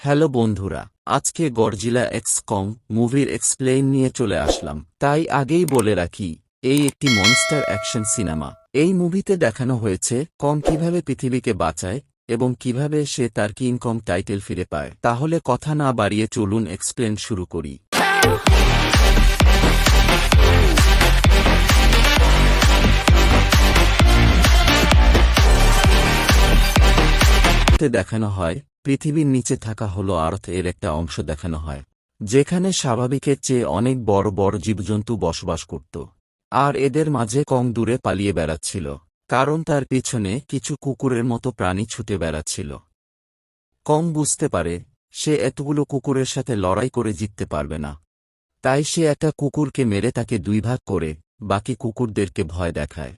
Hello বন্ধুরা, আজকে Godzilla x Kong মুভির এক্সপ্লেইন নিয়ে চলে আসলাম। তাই আগেই বলে রাখি, এই একটি মনস্টার অ্যাকশন সিনেমা। এই মুভিতে দেখানো হয়েছে কং কিভাবে পৃথিবীকে বাঁচায় এবং কিভাবে সে তার কিং কং টাইটেল ফিরে পায়। তাহলে কথা না বাড়িয়ে চলুন এক্সপ্লেন শুরু করি। দেখানো হয় পৃথিবীর নিচে থাকা হলো আর্থ এর একটা অংশ দেখানো হয়, যেখানে স্বাভাবিকের চেয়ে অনেক বড় বড় জীবজন্তু বসবাস করত। আর এদের মাঝে কং দূরে পালিয়ে বেড়াচ্ছিল, কারণ তার পিছনে কিছু কুকুরের মতো প্রাণী ছুটে বেড়াচ্ছিল। কং বুঝতে পারে সে এতগুলো কুকুরের সাথে লড়াই করে জিততে পারবে না। তাই সে একটা কুকুরকে মেরে তাকে দুই ভাগ করে বাকি কুকুরদেরকে ভয় দেখায়,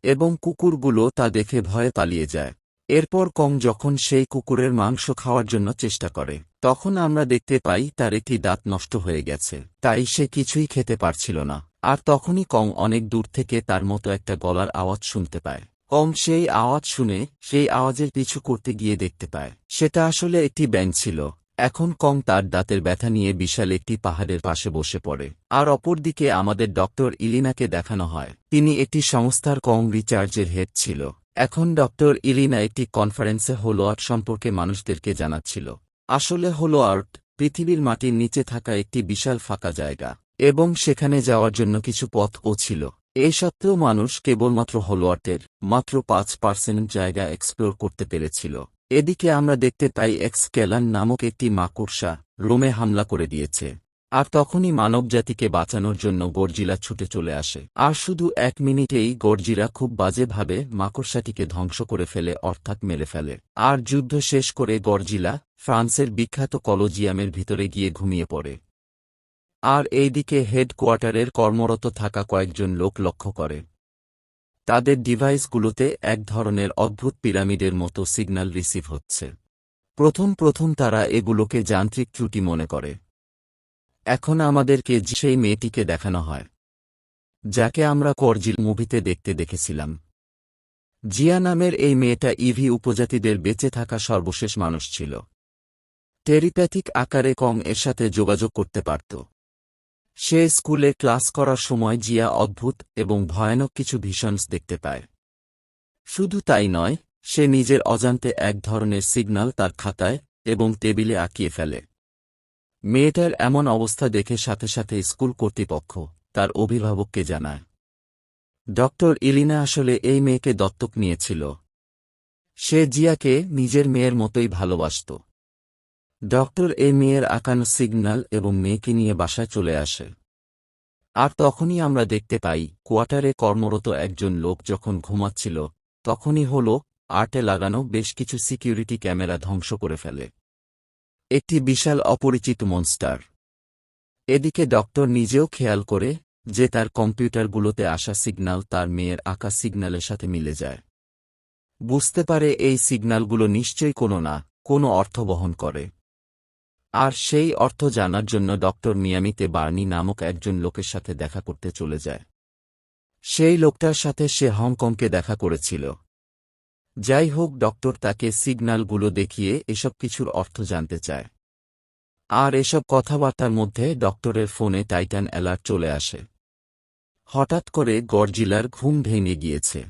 এবং কুকুরগুলো তা দেখে ভয়ে পালিয়ে যায়। এরপর কং যখন সেই কুকুরের মাংস খাওয়ার জন্য চেষ্টা করে, তখন আমরা দেখতে পাই তার একটি দাঁত নষ্ট হয়ে গেছে, তাই সে কিছুই খেতে পারছিল না। আর তখনই কং অনেক দূর থেকে তার মতো একটা গলার আওয়াজ শুনতে পায়। কং সেই আওয়াজ শুনে সেই আওয়াজের পিছু করতে গিয়ে দেখতে পায় সেটা আসলে একটি ব্যাঙ ছিল। এখন কং তার দাঁতের ব্যথা নিয়ে বিশাল একটি পাহাড়ের পাশে বসে পড়ে। আর অপরদিকে আমাদের ডক্টর ইলিনাকে দেখানো হয়। তিনি একটি সংস্থার কং রিচার্জের হেড ছিল। এখন ডক্টর ইলিনা একটি কনফারেন্সে হোলোয়ার্ট সম্পর্কে মানুষদেরকে জানাচ্ছিল। আসলে হোলোয়ার্ট পৃথিবীর মাটির নিচে থাকা একটি বিশাল ফাঁকা জায়গা, এবং সেখানে যাওয়ার জন্য কিছু পথও ছিল। এই সত্ত্বেও মানুষ কেবলমাত্র হোলোয়ার্টের মাত্র 5% জায়গা এক্সপ্লোর করতে পেরেছিল। এদিকে আমরা দেখতে পাই এক্সকেলান নামক একটি মাকড়সা রোমে হামলা করে দিয়েছে। আর তখনই মানবজাতিকে বাঁচানোর জন্য গডজিলা ছুটে চলে আসে। আর শুধু 1 মিনিটেই গডজিলা খুব বাজেভাবে মাকড়সাটিকে ধ্বংস করে ফেলে, অর্থাৎ মেরে ফেলে। আর যুদ্ধ শেষ করে গডজিলা ফ্রান্সের বিখ্যাত কলোজিয়ামের ভিতরে গিয়ে ঘুমিয়ে পড়ে। আর এইদিকে হেডকোয়ার্টারের কর্মরত থাকা কয়েকজন লোক লক্ষ্য করে তাদের ডিভাইসগুলোতে এক ধরনের অদ্ভুত পিরামিডের মতো সিগন্যাল রিসিভ হচ্ছে। প্রথম তারা এগুলোকে যান্ত্রিক ত্রুটি মনে করে। এখন আমাদেরকে সেই মেয়েটিকে দেখানো হয় যাকে আমরা গডজিল মুভিতে দেখেছিলাম। জিয়া নামের এই মেয়েটা ইভি উপজাতিদের বেঁচে থাকা সর্বশেষ মানুষ ছিল। টেলিপ্যাথিক আকারে কং এর সাথে যোগাযোগ করতে পারত। সে স্কুলে ক্লাস করার সময় জিয়া অদ্ভুত এবং ভয়ানক কিছু ভিশনস দেখতে পায়। শুধু তাই নয়, সে নিজের অজান্তে এক ধরনের সিগন্যাল তার খাতায় এবং টেবিলে আঁকিয়ে ফেলে। মেয়েটার এমন অবস্থা দেখে সাথে সাথে স্কুল কর্তৃপক্ষ তার অভিভাবককে জানায়। ডক্টর ইলিনা আসলে এই মেয়েকে দত্তক নিয়েছিল। সে জিয়াকে নিজের মেয়ের মতোই ভালোবাসত। ডক্টর এই মেয়ের আঁকানো সিগন্যাল এবং মেয়েকে নিয়ে বাসায় চলে আসে। আর তখনই আমরা দেখতে পাই কোয়ার্টারে কর্মরত একজন লোক যখন ঘুমাচ্ছিল, তখনই হলো আর্টে লাগানো বেশ কিছু সিকিউরিটি ক্যামেরা ধ্বংস করে ফেলে একটি বিশাল অপরিচিত মনস্টার। এদিকে ডক্টর নিজেও খেয়াল করে যে তার কম্পিউটারগুলোতে আসা সিগন্যাল তার মেয়ের আঁকা সিগন্যালের সাথে মিলে যায়। বুঝতে পারে এই সিগন্যালগুলো নিশ্চয়ই কোনো অর্থ বহন করে। আর সেই অর্থ জানার জন্য ডক্টর মিয়ামিতে বার্নি নামক একজন লোকের সাথে দেখা করতে চলে যায়। সেই লোকটার সাথে সে হংকংকে দেখা করেছিল। যাই হোক, ডক্টর তাকে সিগন্যালগুলো দেখিয়ে এসব কিছুর অর্থ জানতে চায়। আর এসব কথাবার্তার মধ্যে ডক্টরের ফোনে টাইটান অ্যালার্ট চলে আসে। হঠাৎ করে গডজিলার ঘুম ভেঙে গিয়েছে।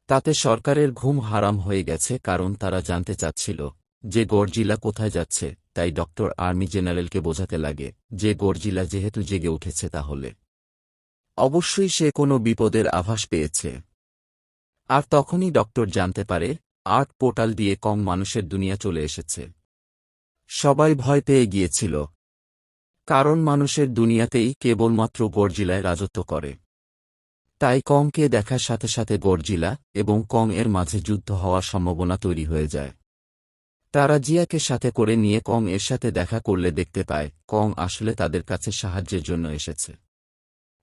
তাতে সরকারের ঘুম হারাম হয়ে গেছে, কারণ তারা জানতে চাচ্ছিল যে গডজিলা কোথায় যাচ্ছে। তাই ডক্টর আর্মি জেনারেলকে বোঝাতে লাগে যে গডজিলা যেহেতু জেগে উঠেছে, তাহলে অবশ্যই সে কোনো বিপদের আভাস পেয়েছে। আর তখনই ডক্টর জানতে পারে আর্ট পোর্টাল দিয়ে কং মানুষের দুনিয়া চলে এসেছে। সবাই ভয় পেয়ে গিয়েছিল, কারণ মানুষের দুনিয়াতেই কেবলমাত্র গডজিলায় রাজত্ব করে। তাই কংকে দেখার সাথে সাথে গডজিলা এবং কং এর মাঝে যুদ্ধ হওয়ার সম্ভাবনা তৈরি হয়ে যায়। তারা জিয়াকে সাথে করে নিয়ে কং এর সাথে দেখা করলে দেখতে পায় কং আসলে তাদের কাছে সাহায্যের জন্য এসেছে।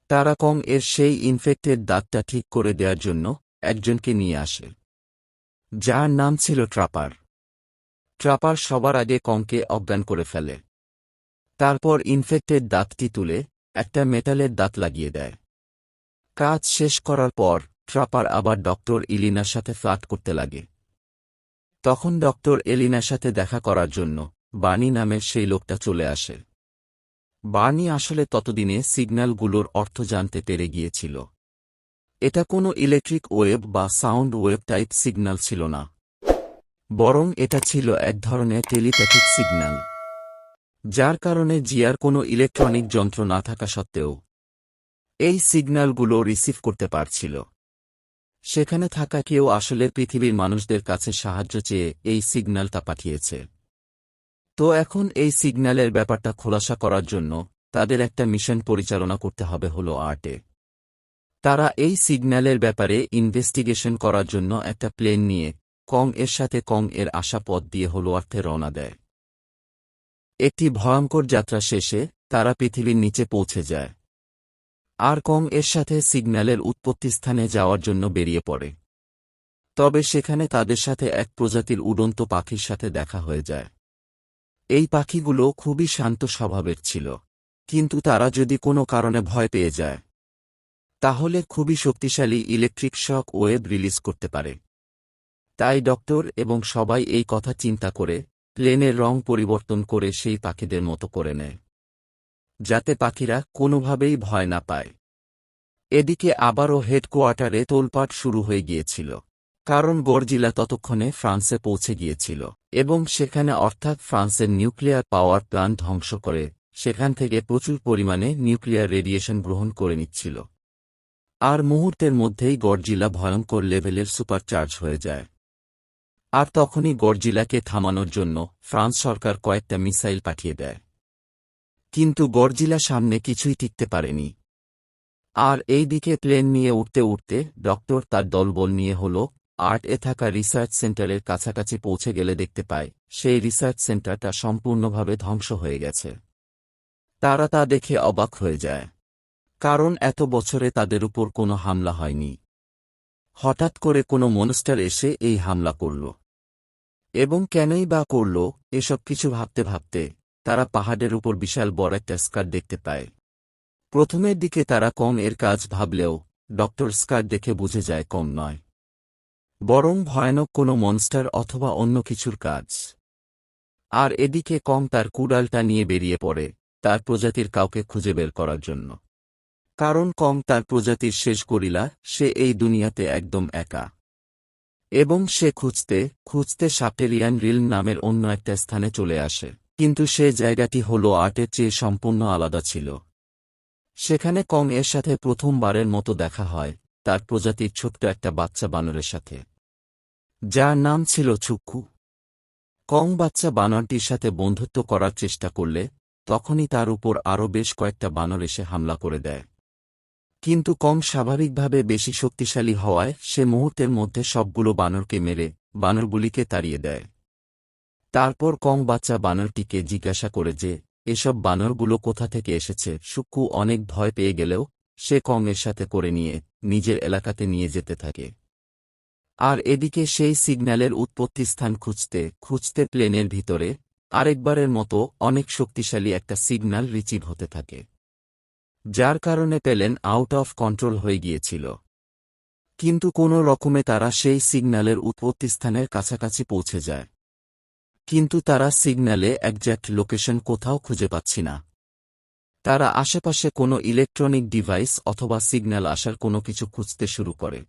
তারা কং এর সেই ইনফেক্টেড দাঁতটা ঠিক করে দেওয়ার জন্য একজনকে নিয়ে আসে, যার নাম ছিল ট্রাপার। ট্রাপার সবার আগে কংকে অজ্ঞান করে ফেলে। তারপর ইনফেক্টেড দাঁতটি তুলে একটা মেটালের দাঁত লাগিয়ে দেয়। কাজ শেষ করার পর ট্রাপার আবার ডক্টর ইলিনার সাথে ফ্লার্ট করতে লাগে। তখন ডক্টর এলিনার সাথে দেখা করার জন্য বানি নামের সেই লোকটা চলে আসে। বানি আসলে ততদিনে সিগন্যালগুলোর অর্থ জানতে পেরে গিয়েছিল। এটা কোনো ইলেকট্রিক ওয়েভ বা সাউন্ড ওয়েভ টাইপ সিগন্যাল ছিল না, বরং এটা ছিল এক ধরনের টেলিপ্যাথিক সিগন্যাল, যার কারণে জিয়ার কোনো ইলেকট্রনিক যন্ত্র না থাকা সত্ত্বেও এই সিগন্যালগুলো রিসিভ করতে পারছিল। সেখানে থাকা কেউ আসলে পৃথিবীর মানুষদের কাছে সাহায্য চেয়ে এই সিগন্যালটা পাঠিয়েছে। তো এখন এই সিগন্যালের ব্যাপারটা খোলাসা করার জন্য তাদের একটা মিশন পরিচালনা করতে হবে হলো আর্টে। তারা এই সিগন্যালের ব্যাপারে ইনভেস্টিগেশন করার জন্য একটা প্লেন নিয়ে কং এর সাথে কং এর আসা পথ দিয়ে হলো আর্থে রওনা দেয়। একটি ভয়ঙ্কর যাত্রা শেষে তারা পৃথিবীর নিচে পৌঁছে যায়, আর কং এর সাথে সিগন্যালের উৎপত্তিস্থানে যাওয়ার জন্য বেরিয়ে পড়ে। তবে সেখানে তাদের সাথে এক প্রজাতির উড়ন্ত পাখির সাথে দেখা হয়ে যায়। এই পাখিগুলো খুবই শান্ত স্বভাবের ছিল, কিন্তু তারা যদি কোনো কারণে ভয় পেয়ে যায় তাহলে খুবই শক্তিশালী ইলেকট্রিক শক ওয়েভ রিলিজ করতে পারে। তাই ডক্টর এবং সবাই এই কথা চিন্তা করে প্লেনের রং পরিবর্তন করে সেই পাখিদের মতো করে নেয়, যাতে পাখিরা কোনোভাবেই ভয় না পায়। এদিকে আবারও হেডকোয়ার্টারে তোলপাট শুরু হয়ে গিয়েছিল, কারণ গডজিলা ততক্ষণে ফ্রান্সে পৌঁছে গিয়েছিল এবং সেখানে অর্থাৎ ফ্রান্সের নিউক্লিয়ার পাওয়ার প্ল্যান্ট ধ্বংস করে সেখান থেকে প্রচুর পরিমাণে নিউক্লিয়ার রেডিয়েশন গ্রহণ করে নিচ্ছিল। আর মুহূর্তের মধ্যেই গডজিলা ভয়ঙ্কর লেভেলের সুপারচার্জ হয়ে যায়। আর তখনই গডজিলাকে থামানোর জন্য ফ্রান্স সরকার কয়েকটা মিসাইল পাঠিয়ে দেয়, কিন্তু গডজিলা সামনে কিছুই টিকতে পারেনি। আর এই দিকে প্লেন নিয়ে উঠতে উঠতে ডক্টর তার দলবল নিয়ে হল আর্ট-এ থাকা রিসার্চ সেন্টারের কাছাকাছি পৌঁছে গেলে দেখতে পায় সেই রিসার্চ সেন্টারটা সম্পূর্ণভাবে ধ্বংস হয়ে গেছে। তারা তা দেখে অবাক হয়ে যায়, কারণ এত বছরে তাদের উপর কোনো হামলা হয়নি। হঠাৎ করে কোনো মনস্টার এসে এই হামলা করল, এবং কেনই বা করল এসব কিছু ভাবতে ভাবতে তারা পাহাড়ের উপর বিশাল বড় একটা স্কার দেখতে পায়। প্রথমের দিকে তারা কং এর কাজ ভাবলেও ডক্টর স্কার দেখে বুঝে যায় কং নয়, বরং ভয়ানক কোনো মনস্টার অথবা অন্য কিছুর কাজ। আর এদিকে কং তার কুড়ালটা নিয়ে বেরিয়ে পড়ে তার প্রজাতির কাউকে খুঁজে বের করার জন্য, কারণ কং তার প্রজাতির শেষ গরিলা, সে এই দুনিয়াতে একদম একা। এবং সে খুঁজতে খুঁজতে সাপটেরিয়ান রিলম নামের অন্য একটা স্থানে চলে আসে, কিন্তু সে জায়গাটি হল আর্টের চেয়ে সম্পূর্ণ আলাদা ছিল। সেখানে কং এর সাথে প্রথমবারের মতো দেখা হয় তার প্রজাতির ছোট্ট একটা বাচ্চা বানরের সাথে, যার নাম ছিল চুক্কু। কং বাচ্চা বানরটির সাথে বন্ধুত্ব করার চেষ্টা করলে তখনই তার উপর আরও বেশ কয়েকটা বানর এসে হামলা করে দেয়, কিন্তু কং স্বাভাবিকভাবে বেশি শক্তিশালী হওয়ায় সে মুহূর্তের মধ্যে সবগুলো বানরকে মেরে বানরগুলিকে তাড়িয়ে দেয়। তারপর কং বাচ্চা বানরটিকে জিজ্ঞাসা করে যে এসব বানরগুলো কোথা থেকে এসেছে। চুক্কু অনেক ভয় পেয়ে গেলেও সে কং এর সাথে করে নিয়ে নিজের এলাকাতে নিয়ে যেতে থাকে। আর এদিকে সেই সিগন্যালের উৎপত্তিস্থান খুঁজতে খুঁজতে প্লেনের ভিতরে আরেকবারের মতো অনেক শক্তিশালী একটা সিগন্যাল রিসিভ হতে থাকে, যার কারণে প্লেন আউট অফ কন্ট্রোল হয়ে গিয়েছিল। কিন্তু কোনো রকমে তারা সেই সিগন্যালের উৎপত্তিস্থানের কাছাকাছি পৌঁছে যায়, কিন্তু তারা সিগন্যালে একজ্যাক্ট লোকেশন কোথাও খুঁজে পাচ্ছি না। তারা আশেপাশে কোনো ইলেকট্রনিক ডিভাইস অথবা সিগন্যাল আসার কোনো কিছু খুঁজতে শুরু করে।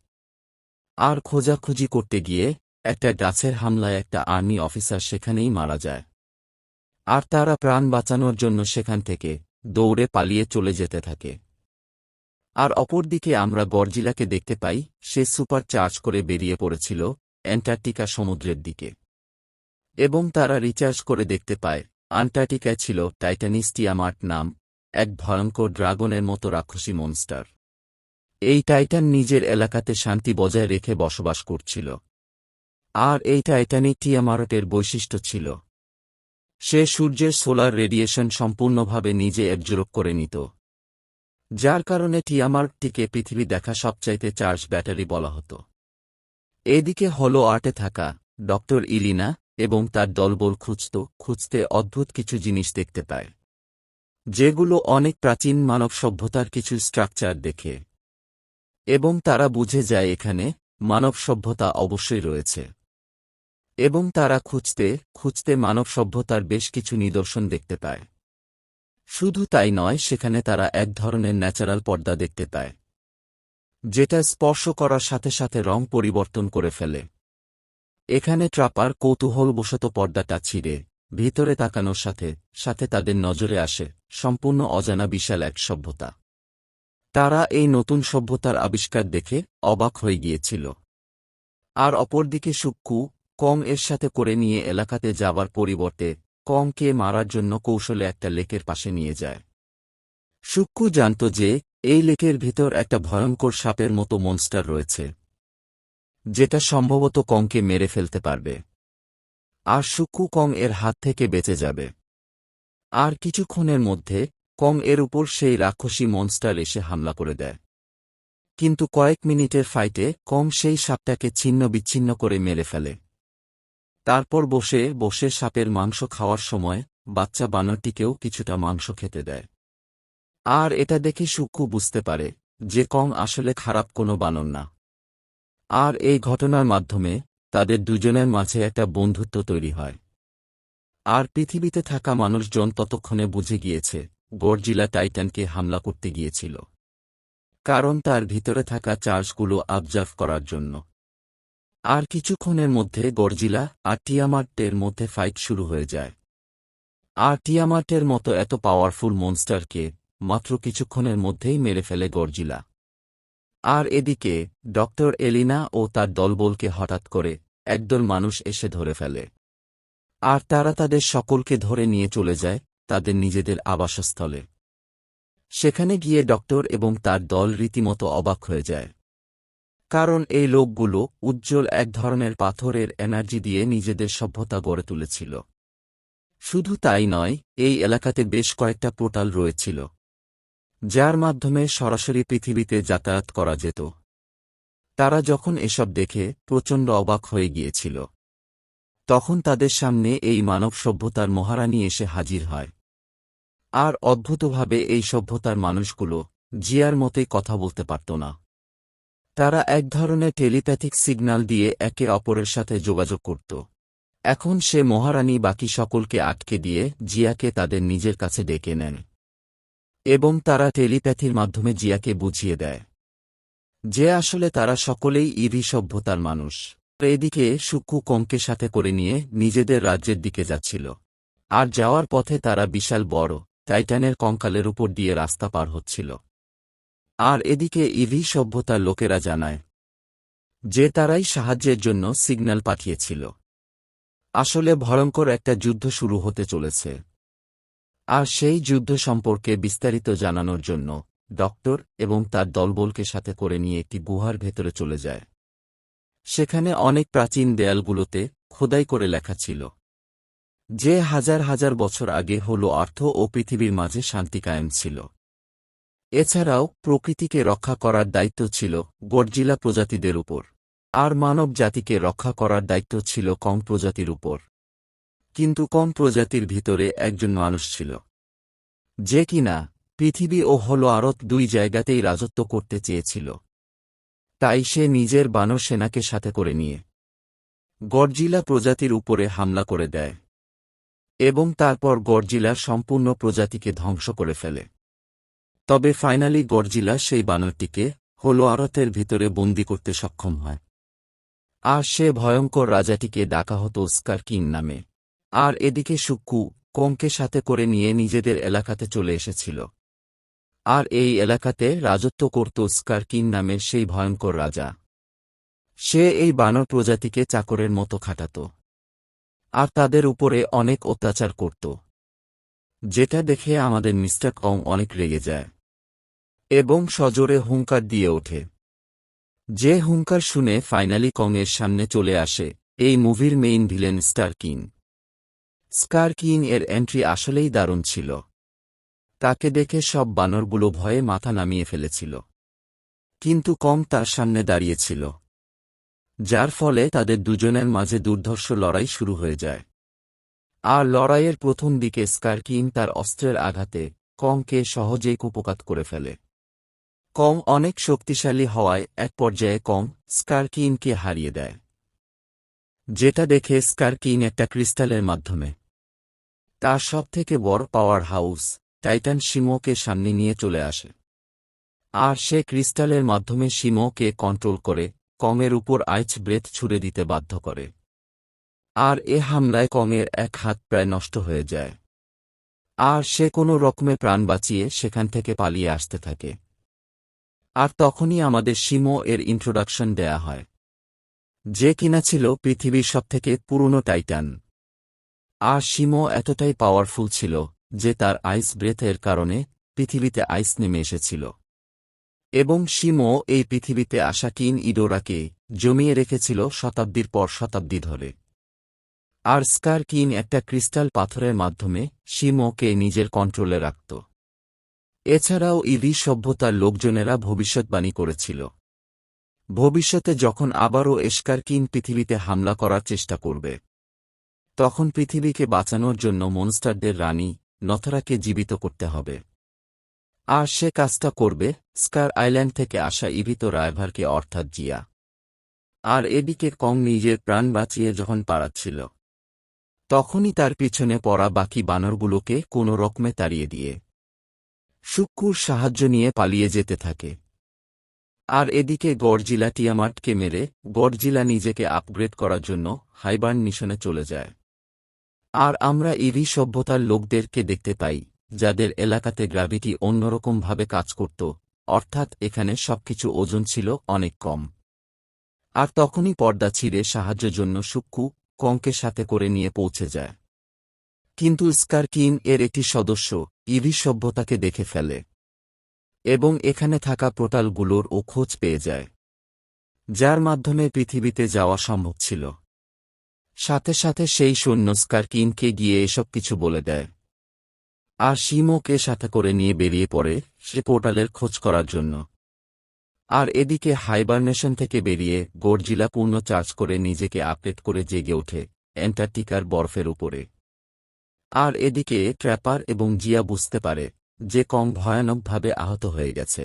আর খোঁজাখুঁজি করতে গিয়ে একটা গাছের হামলায় একটা আর্মি অফিসার সেখানেই মারা যায়। আর তারা প্রাণ বাঁচানোর জন্য সেখান থেকে দৌড়ে পালিয়ে চলে যেতে থাকে। আর অপরদিকে আমরা গডজিলাকে দেখতে পাই, সে সুপার চার্জ করে বেরিয়ে পড়েছিল অ্যান্টার্কটিকা সমুদ্রের দিকে, এবং তারা রিচার্জ করে দেখতে পায় আন্টার্কটিকায় ছিল টাইটানিস টিয়ামার্ট নাম এক ভয়ঙ্কর ড্রাগনের মতো রাক্ষসী মনস্টার। এই টাইটান নিজের এলাকাতে শান্তি বজায় রেখে বসবাস করছিল, আর এই টাইটানিক টিয়ামার্টের বৈশিষ্ট্য ছিল সে সূর্যের সোলার রেডিয়েশন সম্পূর্ণভাবে নিজে অ্যাবজর্ব করে নিত, যার কারণে টিয়ামার্টটিকে পৃথিবী দেখা সবচাইতে চার্জ ব্যাটারি বলা হতো। এদিকে হলো আর্টে থাকা ডক্টর ইলিনা এবং তার দলবল খুঁজতে অদ্ভুত কিছু জিনিস দেখতে পায়, যেগুলো অনেক প্রাচীন মানব সভ্যতার কিছু স্ট্রাকচার দেখে, এবং তারা বুঝে যায় এখানে মানব সভ্যতা অবশ্যই রয়েছে। এবং তারা খুঁজতে খুঁজতে মানব সভ্যতার বেশ কিছু নিদর্শন দেখতে পায়। শুধু তাই নয়, সেখানে তারা এক ধরনের ন্যাচারাল পর্দা দেখতে পায়, যেটা স্পর্শ করার সাথে সাথে রং পরিবর্তন করে ফেলে। এখানে ট্রাপার কৌতূহলবশত পর্দাটা ছিঁড়ে ভিতরে তাকানোর সাথে সাথে তাদের নজরে আসে সম্পূর্ণ অজানা বিশাল এক সভ্যতা। তারা এই নতুন সভ্যতার আবিষ্কার দেখে অবাক হয়ে গিয়েছিল। আর অপরদিকে সুক্কু কং এর সাথে করে নিয়ে এলাকাতে যাবার পরিবর্তে কংকে মারার জন্য কৌশলে একটা লেকের পাশে নিয়ে যায়। সুক্কু জানত যে এই লেকের ভিতর একটা ভয়ঙ্কর সাপের মতো মনস্টার রয়েছে, যেটা সম্ভবত কংকে মেরে ফেলতে পারবে। আর সুক্কু কং এর হাত থেকে বেঁচে যাবে। আর কিছুক্ষণের মধ্যে কং এর উপর সেই রাক্ষসী মনস্টার এসে হামলা করে দেয়। কিন্তু কয়েক মিনিটের ফাইটে কং সেই সাপটাকে ছিন্ন বিচ্ছিন্ন করে মেরে ফেলে। তারপর বসে বসে সাপের মাংস খাওয়ার সময় বাচ্চা বানরটিকেও কিছুটা মাংস খেতে দেয়। আর এটা দেখে সুক্কু বুঝতে পারে যে কং আসলে খারাপ কোনো বানর না। আর এই ঘটনার মাধ্যমে তাদের দুজনের মাঝে একটা বন্ধুত্ব তৈরি হয়। আর পৃথিবীতে থাকা মানুষজন ততক্ষণে বুঝে গিয়েছে গডজিলা টাইটানকে হামলা করতে গিয়েছিল, কারণ তার ভিতরে থাকা চার্জগুলো অবজার্ভ করার জন্য। আর কিছুক্ষণের মধ্যে গডজিলা আর টিয়ামার্টের মধ্যে ফাইট শুরু হয়ে যায়। আর টিয়ামার্টের মতো এত পাওয়ারফুল মনস্টারকে মাত্র কিছুক্ষণের মধ্যেই মেরে ফেলে গডজিলা। আর এদিকে ডক্টর এলিনা ও তার দলবলকে হঠাৎ করে একদল মানুষ এসে ধরে ফেলে। আর তারা তাদের সকলকে ধরে নিয়ে চলে যায় তাদের নিজেদের আবাসস্থলে। সেখানে গিয়ে ডক্টর এবং তার দল রীতিমতো অবাক হয়ে যায়, কারণ এই লোকগুলো উজ্জ্বল এক ধরনের পাথরের এনার্জি দিয়ে নিজেদের সভ্যতা গড়ে তুলেছিল। শুধু তাই নয়, এই এলাকাতে বেশ কয়েকটা পোর্টাল রয়েছিল, যার মাধ্যমে সরাসরি পৃথিবীতে যাতায়াত করা যেত। তারা যখন এসব দেখে প্রচণ্ড অবাক হয়ে গিয়েছিল, তখন তাদের সামনে এই মানব সভ্যতার মহারানী এসে হাজির হয়। আর অদ্ভুতভাবে এই সভ্যতার মানুষগুলো জিয়ার মতোই কথা বলতে পারত না। তারা এক ধরনের টেলিপ্যাথিক সিগন্যাল দিয়ে একে অপরের সাথে যোগাযোগ করত। এখন সে মহারানী বাকি সকলকে আটকে দিয়ে জিয়াকে তাদের নিজের কাছে ডেকে নেন, এবং তারা টেলিপ্যাথির মাধ্যমে জিয়াকে বুঝিয়ে দেয় যে আসলে তারা সকলেই ইভি সভ্যতার মানুষ। এদিকে সুক্কু কংকে সাথে করে নিয়ে নিজেদের রাজ্যের দিকে যাচ্ছিল। আর যাওয়ার পথে তারা বিশাল বড় টাইটানের কঙ্কালের উপর দিয়ে রাস্তা পার হচ্ছিল। আর এদিকে ইভি সভ্যতার লোকেরা জানায় যে তারাই সাহায্যের জন্য সিগন্যাল পাঠিয়েছিল। আসলে ভয়ঙ্কর একটা যুদ্ধ শুরু হতে চলেছে। আর সেই যুদ্ধ সম্পর্কে বিস্তারিত জানানোর জন্য ডক্টর এবং তার দলবলকে সাথে করে নিয়ে একটি গুহার ভেতরে চলে যায়। সেখানে অনেক প্রাচীন দেয়ালগুলোতে খোদাই করে লেখা ছিল যে হাজার হাজার বছর আগে হলো আর্থ ও পৃথিবীর মাঝে শান্তি কায়েম ছিল। এছাড়াও প্রকৃতিকে রক্ষা করার দায়িত্ব ছিল গডজিলা প্রজাতিদের উপর, আর মানব জাতিকে রক্ষা করার দায়িত্ব ছিল কং প্রজাতির উপর। কিন্তু কং প্রজাতির ভিতরে একজন মানুষ ছিল, যে কিনা পৃথিবী ও হলো আরত দুই জায়গাতেই রাজত্ব করতে চেয়েছিল। তাই সে নিজের বানর সেনাকে সাথে করে নিয়ে গডজিলা প্রজাতির উপরে হামলা করে দেয়, এবং তারপর গডজিলার সম্পূর্ণ প্রজাতিকে ধ্বংস করে ফেলে। তবে ফাইনালি গডজিলা সেই বানরটিকে হলো আরতের ভিতরে বন্দী করতে সক্ষম হয়। আর সে ভয়ঙ্কর রাজাটিকে ডাকা হতো স্কার কিং নামে। আর এদিকে সুক্কু কংকে সাথে করে নিয়ে নিজেদের এলাকাতে চলে এসেছিল। আর এই এলাকাতে রাজত্ব করত স্কার কিং নামের সেই ভয়ঙ্কর রাজা। সে এই বানর প্রজাতিকে চাকরের মতো খাটাত আর তাদের উপরে অনেক অত্যাচার করত, যেটা দেখে আমাদের মিস্টার কং অনেক রেগে যায় এবং সজোরে হুঙ্কার দিয়ে ওঠে। যে হুঙ্কার শুনে ফাইনালি কংয়ের সামনে চলে আসে এই মুভির মেইন ভিলেন স্টার কিং। স্কার কিং এর এন্ট্রি আসলেই দারুণ ছিল। তাকে দেখে সব বানরগুলো ভয়ে মাথা নামিয়ে ফেলেছিল, কিন্তু কং তার সামনে দাঁড়িয়েছিল, যার ফলে তাদের দুজনের মাঝে দুর্ধর্ষ লড়াই শুরু হয়ে যায়। আর লড়াইয়ের প্রথম দিকে স্কার কিং তার অস্ত্রের আঘাতে কংকে সহজেই কুপোকাত করে ফেলে। কং অনেক শক্তিশালী হওয়ায় এক পর্যায়ে কং স্কার কিংকে হারিয়ে দেয়। যেটা দেখে স্কার কিং একটা ক্রিস্টালের মাধ্যমে তার সবথেকে বড় পাওয়ার হাউস টাইটান শিমোকে সামনে নিয়ে চলে আসে। আর সে ক্রিস্টালের মাধ্যমে শিমোকে কন্ট্রোল করে কংয়ের উপর আইস ব্রেথ ছুড়ে দিতে বাধ্য করে। আর এ হামলায় কংয়ের এক হাত প্রায় নষ্ট হয়ে যায়। আর সে কোনো রকমে প্রাণ বাঁচিয়ে সেখান থেকে পালিয়ে আসতে থাকে। আর তখনই আমাদের শিমো এর ইন্ট্রোডাকশন দেয়া হয়, যে কিনা ছিল পৃথিবীর সবথেকে পুরনো টাইটান। আর শিমো এতটাই পাওয়ারফুল ছিল যে তার আইস ব্রেথের কারণে পৃথিবীতে আইস নেমে এসেছিল। এবং শিমো এই পৃথিবীতে আসা কিন ইডোরাকে জমিয়ে রেখেছিল শতাব্দীর পর শতাব্দী ধরে। আর স্কার কিন একটা ক্রিস্টাল পাথরের মাধ্যমে শিমোকে নিজের কন্ট্রোলে রাখত। এছাড়াও ইভি সভ্যতার লোকজনেরা ভবিষ্যৎবাণী করেছিল, ভবিষ্যতে যখন আবারও স্কার কিন পৃথিবীতে হামলা করার চেষ্টা করবে, তখন পৃথিবীকে বাঁচানোর জন্য মনস্টারদের রানী নথরাকে জীবিত করতে হবে। আর সে কাজটা করবে স্কার আইল্যান্ড থেকে আসা ইভিত রায়ভারকে, অর্থাৎ জিয়া। আর এদিকে কং নিজের প্রাণ বাঁচিয়ে যখন পালাচ্ছিল, তখনই তার পিছনে পড়া বাকি বানরগুলোকে কোনো রকমে তাড়িয়ে দিয়ে শুক্কুর সাহায্য নিয়ে পালিয়ে যেতে থাকে। আর এদিকে গডজিলা টিয়ামার্টকে মেরে গডজিলা নিজেকে আপগ্রেড করার জন্য হাইবার্ন মিশনে চলে যায়। আর আমরা ইভি সভ্যতার লোকদেরকে দেখতে পাই, যাদের এলাকাতে গ্র্যাভিটি অন্যরকমভাবে কাজ করত, অর্থাৎ এখানে সবকিছু ওজন ছিল অনেক কম। আর তখনই পর্দা ছিঁড়ে সাহায্যের জন্য শুক্কু কংকে সাথে করে নিয়ে পৌঁছে যায়। কিন্তু স্কার কিং এর একটি সদস্য ইভি সভ্যতাকে দেখে ফেলে এবং এখানে থাকা পোর্টালগুলোরও খোঁজ পেয়ে যায়, যার মাধ্যমে পৃথিবীতে যাওয়া সম্ভব ছিল। সাথে সাথে সেই সৈন্য স্কার কিংকে গিয়ে এসব কিছু বলে দেয়। আর শিমোকে সাথে করে নিয়ে বেরিয়ে পড়ে সে পোর্টালের খোঁজ করার জন্য। আর এদিকে হাইবারনেশন থেকে বেরিয়ে গডজিলা পূর্ণ চার্জ করে নিজেকে আপডেট করে জেগে ওঠে অ্যান্টার্কটিকার বরফের উপরে। আর এদিকে ট্র্যাপার এবং জিয়া বুঝতে পারে যে কং ভয়ানকভাবে আহত হয়ে গেছে,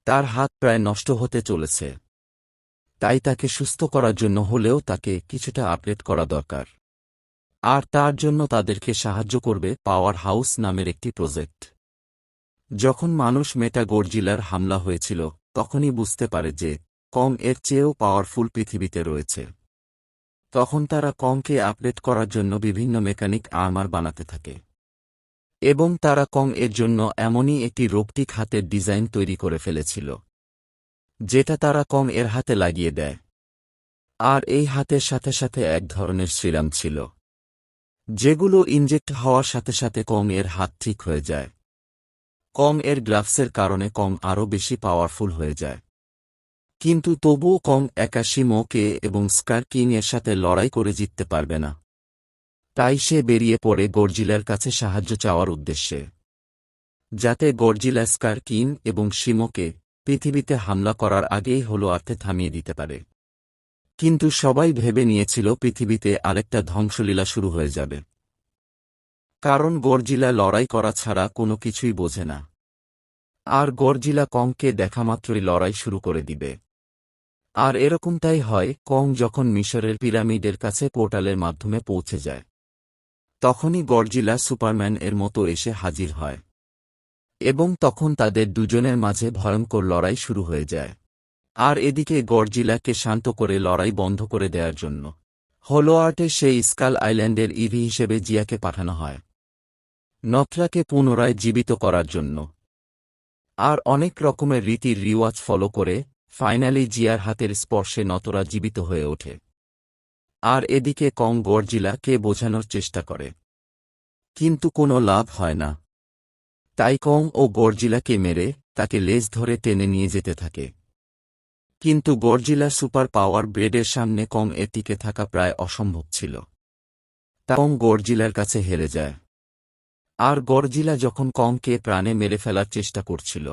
তার হাত প্রায় নষ্ট হতে চলেছে। তাই তাকে সুস্থ করার জন্য হলেও তাকে কিছুটা আপডেট করা দরকার। আর তার জন্য তাদেরকে সাহায্য করবে পাওয়ার হাউস নামের একটি প্রজেক্ট। যখন মানুষ মেটা গডজিলার হামলা হয়েছিল, তখনই বুঝতে পারে যে কং এর চেয়েও পাওয়ারফুল পৃথিবীতে রয়েছে। তখন তারা কংকে আপডেট করার জন্য বিভিন্ন মেকানিক আর্মার বানাতে থাকে এবং তারা কং এর জন্য এমনই একটি রোবটিক হাতের ডিজাইন তৈরি করে ফেলেছিল, যেটা তারা কং এর হাতে লাগিয়ে দেয়। আর এই হাতের সাথে সাথে এক ধরনের সিরাম ছিল, যেগুলো ইনজেক্ট হওয়ার সাথে সাথে কং এর হাত ঠিক হয়ে যায়। কং এর গ্লাভসের কারণে কং আরও বেশি পাওয়ারফুল হয়ে যায়। কিন্তু তবুও কং একা শিমোকে এবং স্কার কিং এর সাথে লড়াই করে জিততে পারবে না। তাই সে বেরিয়ে পড়ে গডজিলার কাছে সাহায্য চাওয়ার উদ্দেশ্যে, যাতে গডজিলা স্কার কিং এবং শিমোকে পৃথিবীতে হামলা করার আগেই হলো আর্থে থামিয়ে দিতে পারে। কিন্তু সবাই ভেবে নিয়েছিল পৃথিবীতে আরেকটা ধ্বংসলীলা শুরু হয়ে যাবে, কারণ গডজিলা লড়াই করা ছাড়া কোনো কিছুই বোঝে না। আর গডজিলা কংকে দেখামাত্রই লড়াই শুরু করে দিবে। আর এরকমটাই হয়। কং যখন মিশরের পিরামিডের কাছে পোর্টালের মাধ্যমে পৌঁছে যায়, তখনই গডজিলা সুপারম্যান এর মতো এসে হাজির হয় এবং তখন তাদের দুজনের মাঝে ভয়ঙ্কর লড়াই শুরু হয়ে যায়। আর এদিকে গডজিলাকে শান্ত করে লড়াই বন্ধ করে দেওয়ার জন্য হোলোয়ার্টে সেই স্কাল আইল্যান্ডের ইভি হিসেবে জিয়াকে পাঠানো হয়, নথরাকে পুনরায় জীবিত করার জন্য। আর অনেক রকমের রীতির রিওয়াজ ফলো করে ফাইনালি জিয়ার হাতের স্পর্শে নতরা জীবিত হয়ে ওঠে। আর এদিকে কং গডজিলাকে বোঝানোর চেষ্টা করে, কিন্তু কোনো লাভ হয় না। তাই কং ও গডজিলাকে মেরে তাকে লেজ ধরে টেনে নিয়ে যেতে থাকে। কিন্তু গডজিলা সুপার পাওয়ার ব্রেডের সামনে কং এর টিকে থাকা প্রায় অসম্ভব ছিল। কং গডজিলার কাছে হেরে যায়। আর গডজিলা যখন কংকে প্রাণে মেরে ফেলার চেষ্টা করছিল,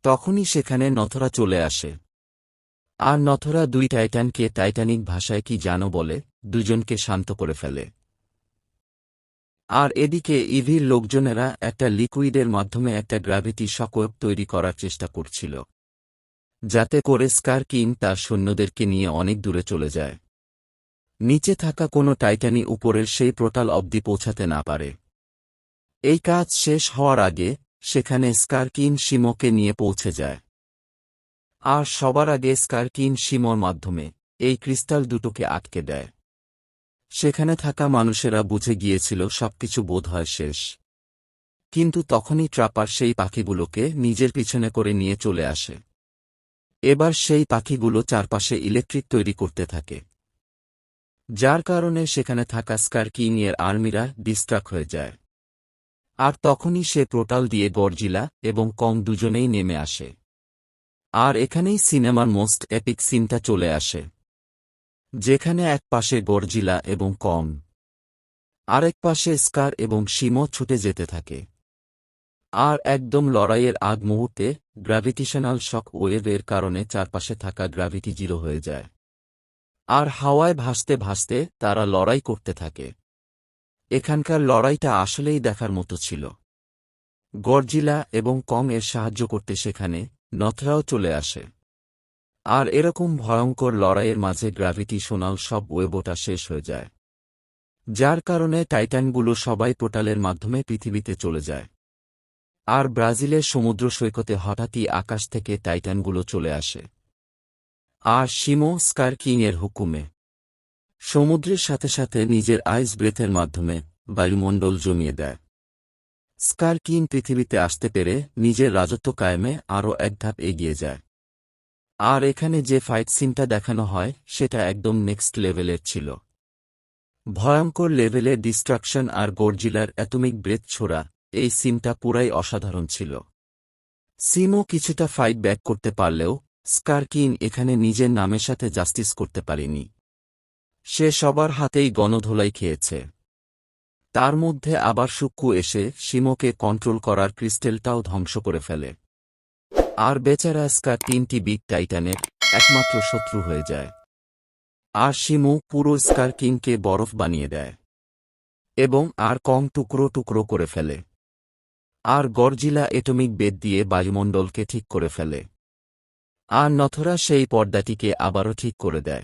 তখনই সেখানে নথরা চলে আসে। আর নথরা দুই টাইটানকে টাইটানিক ভাষায় কি জানো বলে দুজনকে শান্ত করে ফেলে। আর এদিকে ইভির লোকজনেরা একটা লিকুইডের মাধ্যমে একটা গ্র্যাভিটি শকওয়েভ তৈরি করার চেষ্টা করছিল, যাতে করে স্কার কিং তার সৈন্যদেরকে নিয়ে অনেক দূরে চলে যায়। নিচে থাকা কোনো টাইটানই উপরের সেই পোর্টাল অবধি পৌঁছাতে না পারে। এই কাজ শেষ হওয়ার আগে সেখানে স্কারকিন শিমোকে নিয়ে পৌঁছে যায়। আর সবার আগে স্কারকিন শিমোর মাধ্যমে এই ক্রিস্টাল দুটোকে আটকে দেয়। সেখানে থাকা মানুষেরা বুঝে গিয়েছিল সবকিছু বোধহয় শেষ। কিন্তু তখনই ট্রাপার সেই পাখিগুলোকে নিজের পিছনে করে নিয়ে চলে আসে। এবার সেই পাখিগুলো চারপাশে ইলেকট্রিক তৈরি করতে থাকে, যার কারণে সেখানে থাকা স্কারকিং-এর আর্মিরা ডিস্ট্রাক্ট হয়ে যায়। আর তখনই সে পোর্টাল দিয়ে গডজিলা এবং কং দুজনেই নেমে আসে। আর এখানেই সিনেমার মোস্ট এপিক সিনটা চলে আসে, যেখানে এক পাশে গডজিলা এবং কং, আরেক পাশে স্কার এবং শিমো ছুটে যেতে থাকে। আর একদম লড়াইয়ের আগ মুহূর্তে গ্র্যাভিটেশনাল শক ওয়েভের কারণে চারপাশে থাকা গ্র্যাভিটি জিরো হয়ে যায়। আর হাওয়ায় ভাসতে ভাসতে তারা লড়াই করতে থাকে। এখানকার লড়াইটা আসলেই দেখার মতো ছিল। গডজিলা এবং কং এর সাহায্য করতে সেখানে নথরাও চলে আসে। আর এরকম ভয়ঙ্কর লড়াইয়ের মাঝে গ্র্যাভিটেশনাল সব ওয়েভটা শেষ হয়ে যায়, যার কারণে টাইটানগুলো সবাই পোর্টালের মাধ্যমে পৃথিবীতে চলে যায়। আর ব্রাজিলের সমুদ্র সৈকতে হঠাৎই আকাশ থেকে টাইটানগুলো চলে আসে। আর শিমো স্কারকিং-এর হুকুমে সমুদ্রের সাথে সাথে নিজের আইস ব্রেথের মাধ্যমে বায়ুমণ্ডল জমিয়ে দেয়। স্কারকিং পৃথিবীতে আসতে পেরে নিজের রাজত্ব কায়েমে আরও এক ধাপ এগিয়ে যায়। আর এখানে যে ফাইট সিনটা দেখানো হয় সেটা একদম নেক্সট লেভেলের ছিল। ভয়ঙ্কর লেভেলের ডিস্ট্রাকশন আর গডজিলার অ্যাটমিক ব্রেথ ছোড়া, এই সিনটা পুরাই অসাধারণ ছিল। সিমো কিছুটা ফাইট ব্যাক করতে পারলেও স্কারকিং এখানে নিজের নামের সাথে জাস্টিস করতে পারেনি। সে সবার হাতেই গণধোলাই খেয়েছে। তার মধ্যে আবার সুক্কু এসে শিমোকে কন্ট্রোল করার ক্রিস্টেলটাও ধ্বংস করে ফেলে। আর বেচারা স্কার তিনটি বিগ টাইটানের একমাত্র শত্রু হয়ে যায়। আর শিমু পুরো স্কারকিংকে বরফ বানিয়ে দেয় এবং আর কং টুকরো টুকরো করে ফেলে। আর গডজিলা এটমিক বেদ দিয়ে বায়ুমণ্ডলকে ঠিক করে ফেলে। আর নথরা সেই পর্দাটিকে আবারও ঠিক করে দেয়।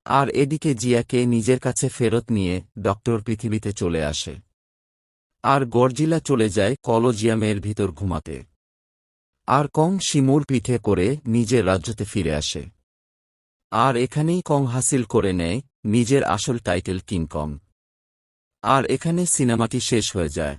আর এদিকে জিয়াকে নিজের কাছে ফেরত নিয়ে ডক্টর পৃথিবীতে চলে আসে। আর গডজিলা চলে যায় কলোজিয়ামের ভিতর ঘুমাতে। আর কং শিমুর পিঠে করে নিজের রাজ্যতে ফিরে আসে। আর এখানেই কং হাসিল করে নেয় নিজের আসল টাইটেল কিং কং। আর এখানে সিনেমাটি শেষ হয়ে যায়।